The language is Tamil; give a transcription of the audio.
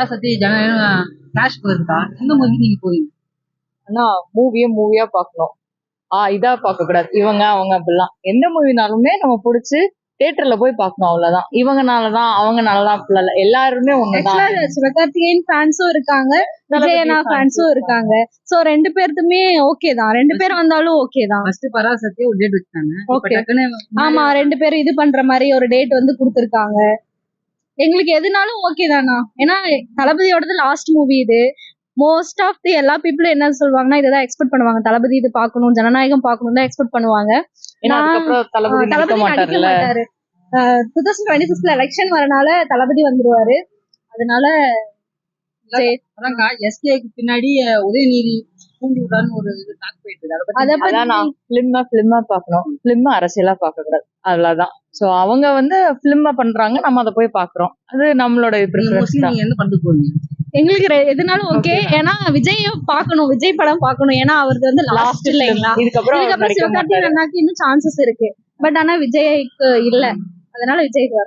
பராசக்தி ஜனநாயகம் கிளாஷ் போயிருக்கா? எந்த மூவி நீங்க போவீங்க? ஆனா மூவியா பார்க்கணும். இதா பார்க்க கூடாது. இவங்க அவங்க அப்படிலாம் எந்த மூவினாலுமே நம்ம பிடிச்சி தியேட்டர்ல போய் பார்க்கணும். அவ்வளவுதான். இவங்கனாலதான் அவங்கனாலதான் அப்படிலாம் இல்ல. எல்லாருமே ஒண்ணுதான். சிவகார்த்திகேயன் ஃபேன்ஸும் இருக்காங்க, விஜயனா ஃபேன்ஸும் இருக்காங்க. சோ 2 பேருக்குமே ஓகே தான். 2 பேர் வந்தாலும் ஓகே தான். ஃபர்ஸ்ட் பராசக்தி ஒரு டேட் வச்சாங்க. Okay. ஆமா 2 பேரும் இது பண்ற மாதிரி ஒரு டேட் வந்து கொடுத்திருக்காங்க. எங்களுக்கு எதுனாலும் ஓகே தானா. ஏன்னா தளபதியோடது லாஸ்ட் மூவி இது. மோஸ்ட் ஆஃப் தி எல்லா பீப்புளும் என்ன சொல்லுவாங்கன்னா இததான் எக்ஸ்பெக்ட் பண்ணுவாங்க. தளபதி இது பார்க்கணும், ஜனநாயகம் பார்க்கணும் தான் எக்ஸ்பெக்ட் பண்ணுவாங்க. ஏன்னா அதுக்கப்புறம் தளபதி நடிக்க தளபதி நடிக்க மாட்டாருல்ல. மாட்டாரு. 2026 எலெக்ஷன் வரனால தளபதி வந்துருவாரு. அதனால அதான்க்கா எஸ்கேக்கு பின்னாடி உதயநிதி பூண்டி விடான்னு ஒரு இது டாக் போயிட்டு இருக்கு. அத பத்தி அதான் நான் பிலிமா பார்க்கணும். பிலிம் அரசியலா பார்க்க கூடாது. அவ்வளவுதான். சோ அவங்க வந்து பிலிமா பண்றாங்க, நம்ம அதை போய் பாக்குறோம். அது நம்மளோட ப்ரிஃபரன்ஸ் தான். நீங்க என்ன பண்ணிட்டு போவீங்க? எங்களுக்கு எதுனாலும் ஓகே. ஏன்னா விஜயும் பார்க்கணும், விஜய் படம் பார்க்கணும். ஏன்னா அவருக்கு வந்து லாஸ்ட் இல்லைங்களா. இதுக்கப்புறம் சிவகார்த்திகேயன் அண்ணாக்கு இன்னும் சான்சஸ் இருக்கு. பட் ஆனா விஜய்க்கு இல்ல. அதனால விஜய்க்கு வரும்.